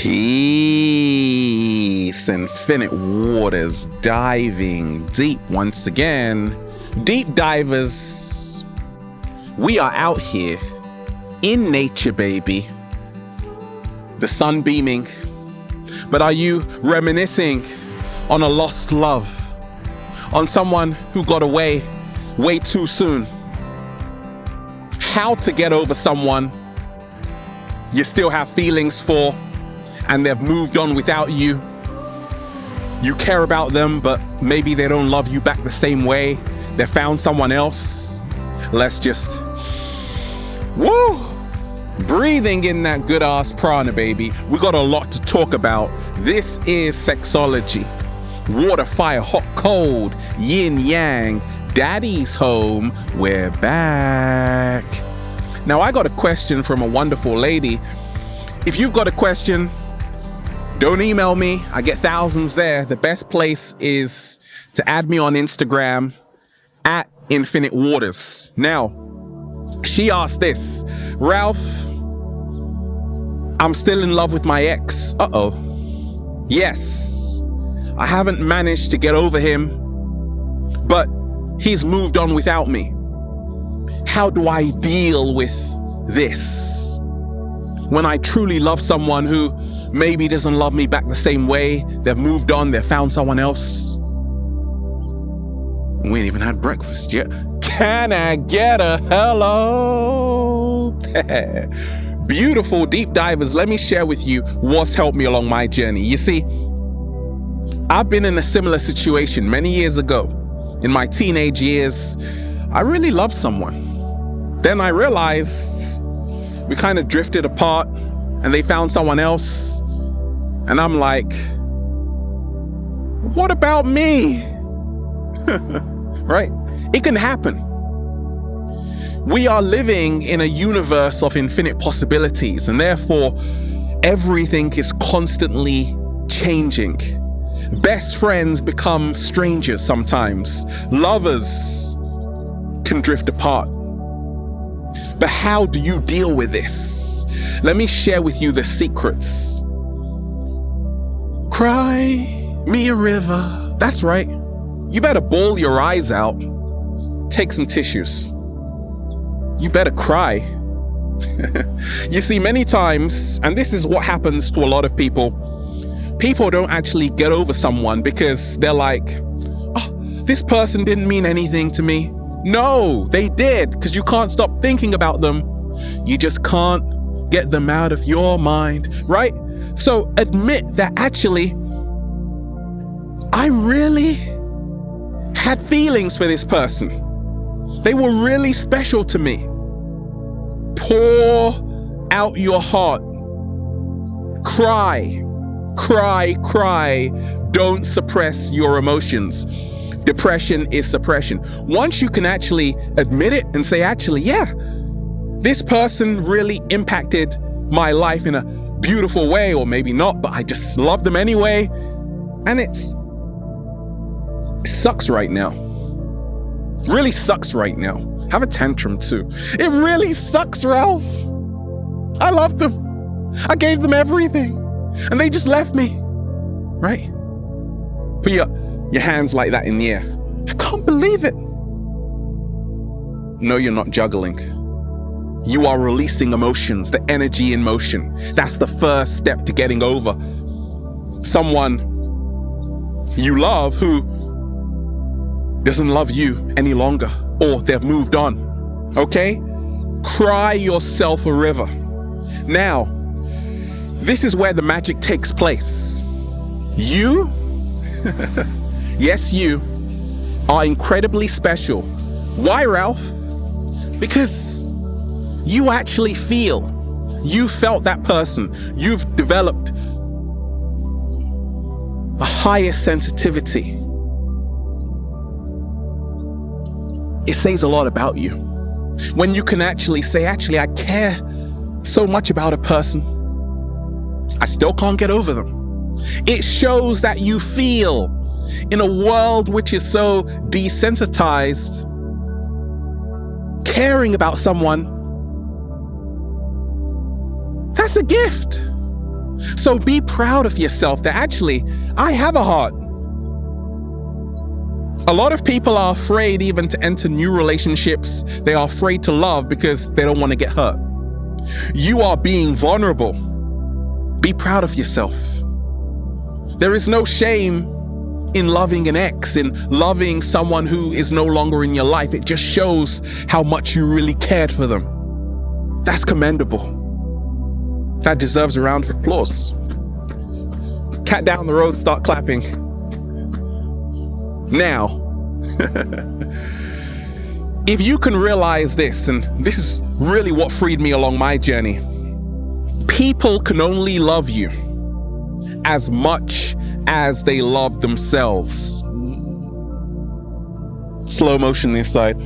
Peace, infinite waters, diving deep once again. Deep divers, we are out here in nature, baby. The sun beaming. But are you reminiscing on a lost love? On someone who got away way too soon? How to get over someone you still have feelings for, and they've moved on without you. You care about them, but maybe they don't love you back the same way. They found someone else. Let's just, breathing in that good ass prana, baby. We got a lot to talk about. This is sexology. Water, fire, hot, cold, yin, yang, daddy's home. We're back. Now, I got a question from a wonderful lady. If you've got a question, don't email me. I get thousands there. The best place is to add me on Instagram at Infinite Waters. Now, she asked this, Ralph, I'm still in love with my ex. Uh-oh. Yes, I haven't managed to get over him, but he's moved on without me. How do I deal with this? When I truly love someone who maybe doesn't love me back the same way, they've moved on, they've found someone else. We ain't even had breakfast yet. Can I get a hello? Beautiful deep divers, let me share with you what's helped me along my journey. You see, I've been in a similar situation many years ago. In my teenage years, I really loved someone. Then I realized we kind of drifted apart and they found someone else. And I'm like, what about me? Right? It can happen. We are living in a universe of infinite possibilities, and therefore everything is constantly changing. Best friends become strangers sometimes. Lovers can drift apart. But how do you deal with this? Let me share with you the secrets. Cry me a river. That's right. You better bawl your eyes out. Take some tissues. You better cry. You see, many times, and this is what happens to a lot of people, people don't actually get over someone because they're like, oh, this person didn't mean anything to me. No, they did, because you can't stop thinking about them. You just can't get them out of your mind, right? So admit that actually, I really had feelings for this person. They were really special to me. Pour out your heart. Cry, cry, cry. Don't suppress your emotions. Depression is suppression. Once you can actually admit it and say, actually, yeah, this person really impacted my life in a beautiful way, or maybe not, but I just love them anyway. And it sucks right now. Really sucks right now. Have a tantrum too. It really sucks, Ralph. I loved them. I gave them everything. And they just left me. Right? Put your hands like that in the air. I can't believe it. No, you're not juggling. You are releasing emotions, the energy in motion. That's the first step to getting over someone you love who doesn't love you any longer, or they've moved on. Okay? Cry yourself a river. Now, this is where the magic takes place. You, yes, you are incredibly special. Why, Ralph? Because you actually feel. You felt that person. You've developed a higher sensitivity. It says a lot about you. When you can actually say, actually, I care so much about a person. I still can't get over them. It shows that you feel in a world which is so desensitized. Caring about someone, that's a gift. So be proud of yourself that actually, I have a heart. A lot of people are afraid even to enter new relationships. They are afraid to love because they don't want to get hurt. You are being vulnerable. Be proud of yourself. There is no shame in loving an ex, in loving someone who is no longer in your life. It just shows how much you really cared for them. That's commendable. That deserves a round of applause. Cat down the road, start clapping. Now, if you can realize this, and this is really what freed me along my journey, people can only love you as much as they love themselves. Slow motion this side.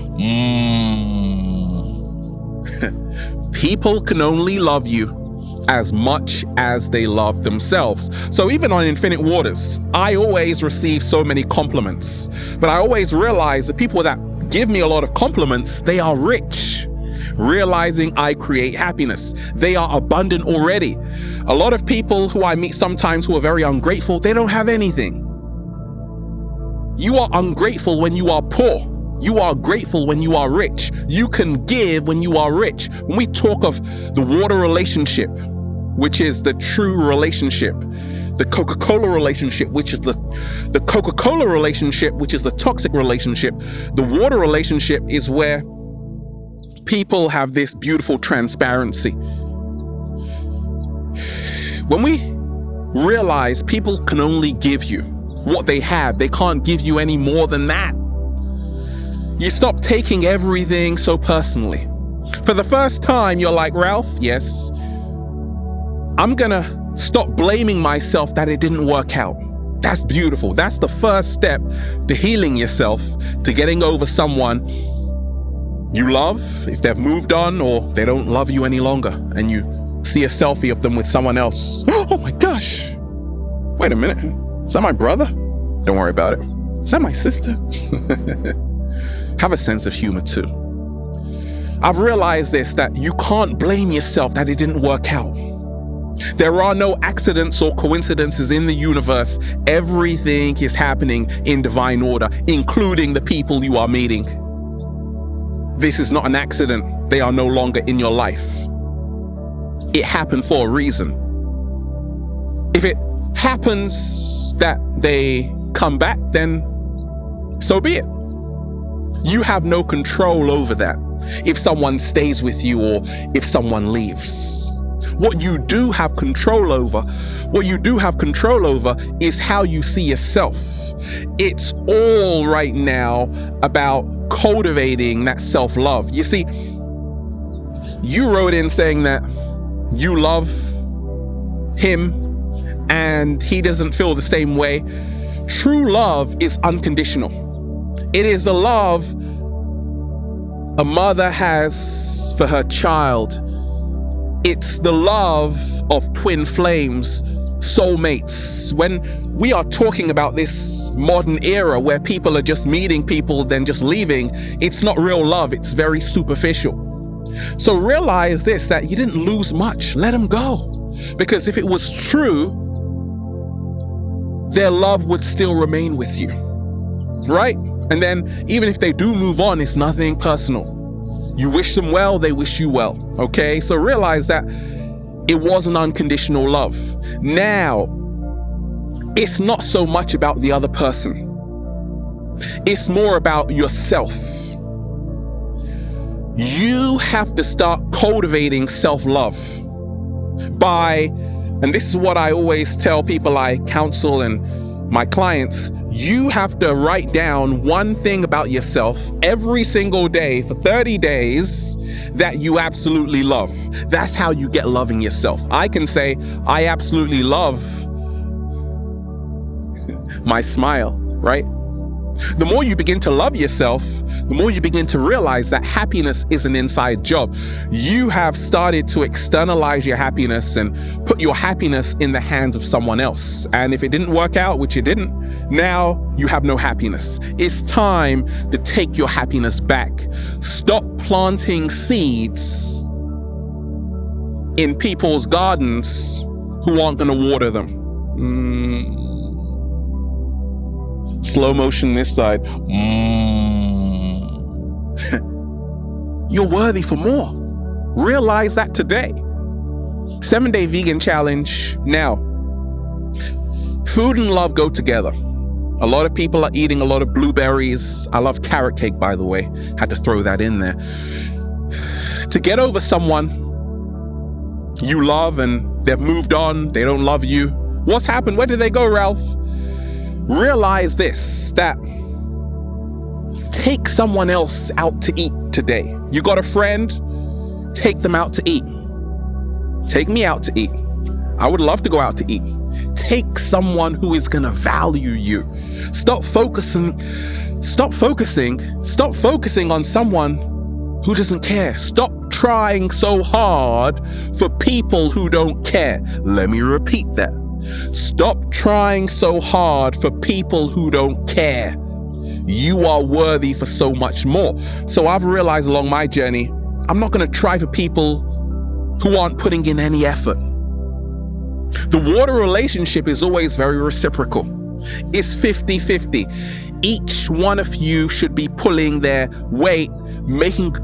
People can only love you as much as they love themselves. So even on Infinite Waters, I always receive so many compliments, but I always realize the people that give me a lot of compliments, they are rich, realizing I create happiness. They are abundant already. A lot of people who I meet sometimes who are very ungrateful, they don't have anything. You are ungrateful when you are poor. You are grateful when you are rich. You can give when you are rich. When we talk of the water relationship, which is the true relationship, the Coca-Cola relationship, which is the Coca-Cola relationship, which is the toxic relationship, the water relationship is where people have this beautiful transparency. When we realize people can only give you what they have, they can't give you any more than that, you stop taking everything so personally. For the first time, you're like, Ralph, yes, I'm gonna stop blaming myself that it didn't work out. That's beautiful. That's the first step to healing yourself, to getting over someone you love, if they've moved on or they don't love you any longer, and you see a selfie of them with someone else. Oh my gosh. Wait a minute. Is that my brother? Don't worry about it. Is that my sister? Have a sense of humor too. I've realized this, that you can't blame yourself that it didn't work out. There are no accidents or coincidences in the universe. Everything is happening in divine order, including the people you are meeting. This is not an accident. They are no longer in your life. It happened for a reason. If it happens that they come back, then so be it. You have no control over that. If someone stays with you or if someone leaves. What you do have control over is how you see yourself. It's all right now about cultivating that self-love. You see, you wrote in saying that you love him and he doesn't feel the same way. True love is unconditional. It is the love a mother has for her child. It's the love of twin flames, soulmates. When we are talking about this modern era where people are just meeting people, then just leaving, it's not real love, it's very superficial. So realize this, that you didn't lose much. Let them go. Because if it was true, their love would still remain with you, right? And then even if they do move on, it's nothing personal. You wish them well, they wish you well, okay? So realize that it was an unconditional love. Now, it's not so much about the other person. It's more about yourself. You have to start cultivating self-love by, and this is what I always tell people I counsel and my clients, you have to write down one thing about yourself every single day for 30 days that you absolutely love. That's how you get loving yourself. I can say, I absolutely love my smile, right? The more you begin to love yourself, the more you begin to realize that happiness is an inside job. You have started to externalize your happiness and put your happiness in the hands of someone else. And if it didn't work out, which it didn't, now you have no happiness. It's time to take your happiness back. Stop planting seeds in people's gardens who aren't going to water them. Slow motion this side. You're worthy for more. Realize that today. 7-day vegan challenge. Now, food and love go together. A lot of people are eating a lot of blueberries. I love carrot cake, by the way. Had to throw that in there. To get over someone you love and they've moved on, they don't love you. What's happened? Where did they go, Ralph? Realize this, that take someone else out to eat today. You got a friend? Take them out to eat. Take me out to eat. I would love to go out to eat. Take someone who is gonna value you. Stop focusing on someone who doesn't care. Stop trying so hard for people who don't care. Let me repeat that. Stop trying so hard for people who don't care. You are worthy for so much more. So I've realized along my journey, I'm not gonna try for people who aren't putting in any effort. The water relationship is always very reciprocal. It's 50-50. Each one of you should be pulling their weight, making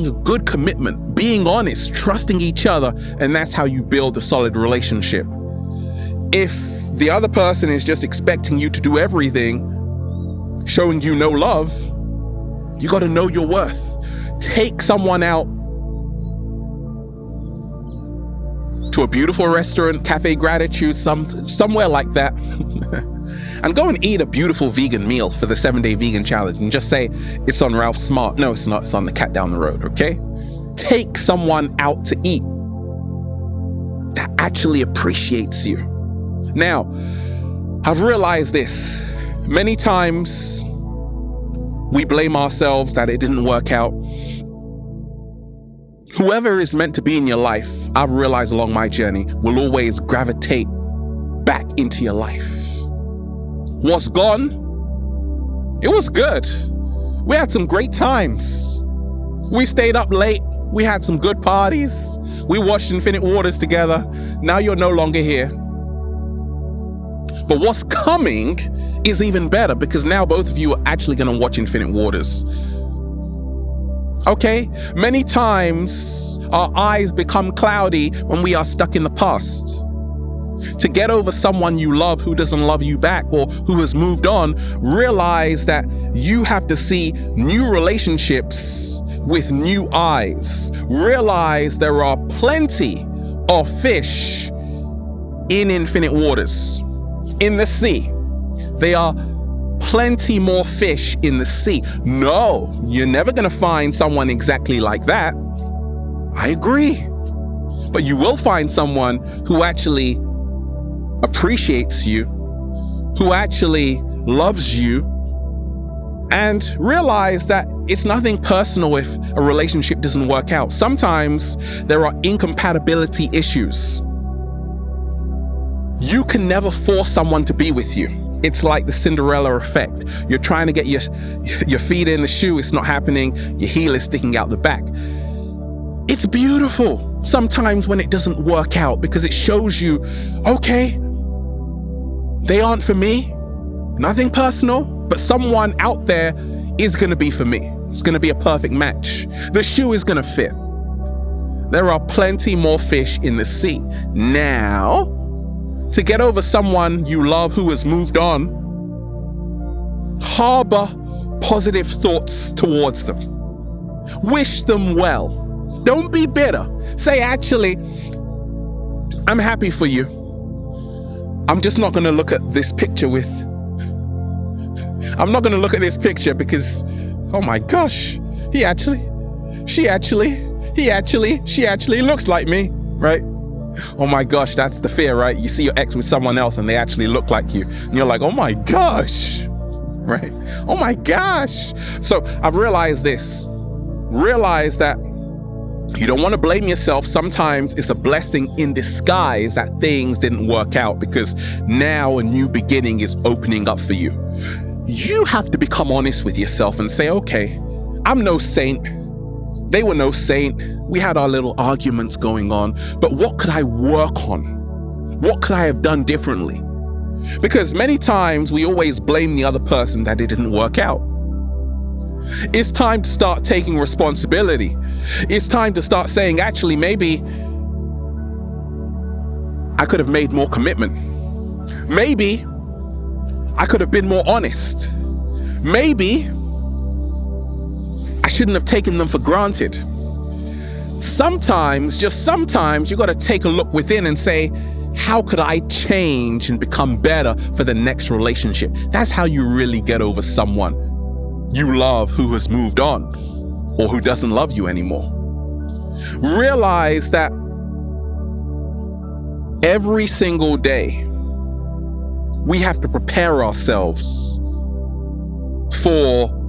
a good commitment, being honest, trusting each other, and that's how you build a solid relationship. If the other person is just expecting you to do everything, showing you no love, you got to know your worth. Take someone out to a beautiful restaurant, Cafe Gratitude, somewhere like that, and go and eat a beautiful vegan meal for the 7-day vegan challenge and just say, it's on Ralph Smart. No, it's not. It's on the cat down the road, okay? Take someone out to eat that actually appreciates you. Now, I've realized this. Many times we blame ourselves that it didn't work out. Whoever is meant to be in your life, I've realized along my journey, will always gravitate back into your life. What's gone? It was good. We had some great times. We stayed up late. We had some good parties. We watched Infinite Waters together. Now you're no longer here. But what's coming is even better, because now both of you are actually going to watch Infinite Waters. Okay? Many times our eyes become cloudy when we are stuck in the past. To get over someone you love who doesn't love you back or who has moved on, realize that you have to see new relationships with new eyes. Realize there are plenty of fish in Infinite Waters, in the sea. There are plenty more fish in the sea. No, you're never going to find someone exactly like that. I agree. But you will find someone who actually appreciates you, who actually loves you, and realize that it's nothing personal if a relationship doesn't work out. Sometimes there are incompatibility issues. You can never force someone to be with you. It's like the Cinderella effect. You're trying to get your feet in the shoe, it's not happening, your heel is sticking out the back. It's beautiful sometimes when it doesn't work out, because it shows you, okay, they aren't for me, nothing personal, but someone out there is gonna be for me. It's gonna be a perfect match. The shoe is gonna fit. There are plenty more fish in the sea. Now, to get over someone you love who has moved on, harbor positive thoughts towards them. Wish them well. Don't be bitter. Say, actually, I'm happy for you. I'm just not going to look at this picture I'm not going to look at this picture because, oh my gosh, she actually looks like me, right? Oh my gosh, that's the fear, right? You see your ex with someone else and they actually look like you. And you're like, oh my gosh, right? Oh my gosh. So I've realized this. Realize that you don't want to blame yourself. Sometimes it's a blessing in disguise that things didn't work out, because now a new beginning is opening up for you. You have to become honest with yourself and say, okay, I'm no saint. They were no saint. We had our little arguments going on, but what could I work on? What could I have done differently? Because many times we always blame the other person that it didn't work out. It's time to start taking responsibility. It's time to start saying, actually, maybe I could have made more commitment. Maybe I could have been more honest. Maybe I shouldn't have taken them for granted. Sometimes, just sometimes, you got to take a look within and say, how could I change and become better for the next relationship? That's how you really get over someone you love who has moved on or who doesn't love you anymore. Realize that every single day we have to prepare ourselves for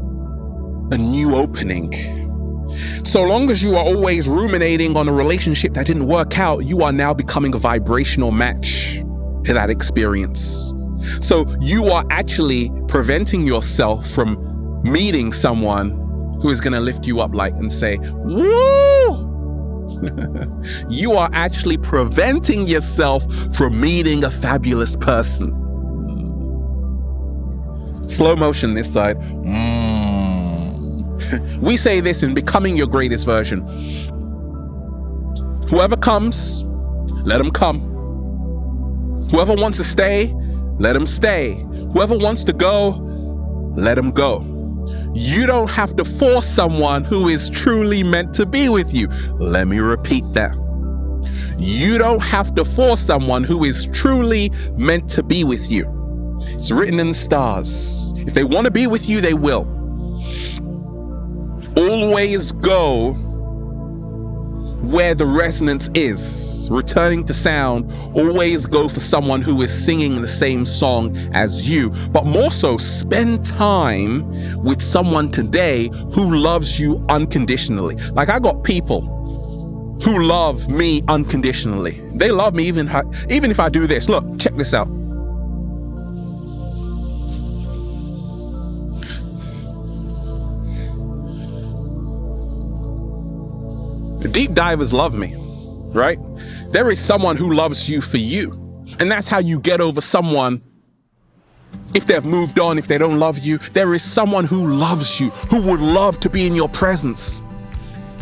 a new opening. So long as you are always ruminating on a relationship that didn't work out, you are now becoming a vibrational match to that experience. So you are actually preventing yourself from meeting someone who is going to lift you up and say, woo! You are actually preventing yourself from meeting a fabulous person. Slow motion this side. We say this in Becoming Your Greatest Version. Whoever comes, let them come. Whoever wants to stay, let them stay. Whoever wants to go, let them go. You don't have to force someone who is truly meant to be with you. Let me repeat that. You don't have to force someone who is truly meant to be with you. It's written in the stars. If they want to be with you, they will. Always go where the resonance is, returning to sound. Always go for someone who is singing the same song as you, but more so spend time with someone today who loves you unconditionally. Like, I got people who love me unconditionally. They love me even if I do this. Look, check this out. Deep divers love me, right? There is someone who loves you for you. And that's how you get over someone. If they've moved on, if they don't love you, there is someone who loves you, who would love to be in your presence.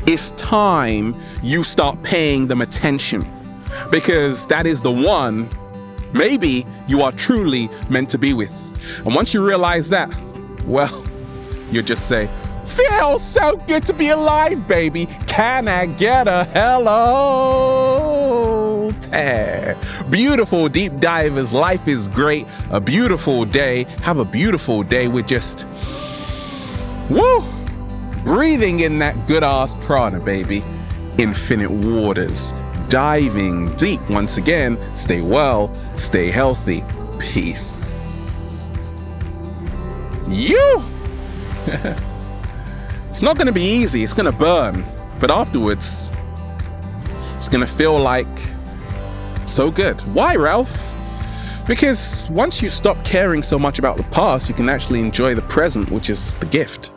It's time you start paying them attention, because that is the one maybe you are truly meant to be with. And once you realize that, well, you just say, feels so good to be alive, baby. Can I get a hello there? Beautiful deep divers, life is great. A beautiful day. Have a beautiful day with just, woo, breathing in that good ass prana, baby. Infinite waters, diving deep once again. Stay well, stay healthy. Peace. You. It's not going to be easy. It's going to burn. But afterwards, it's going to feel like so good. Why, Ralph? Because once you stop caring so much about the past, you can actually enjoy the present, which is the gift.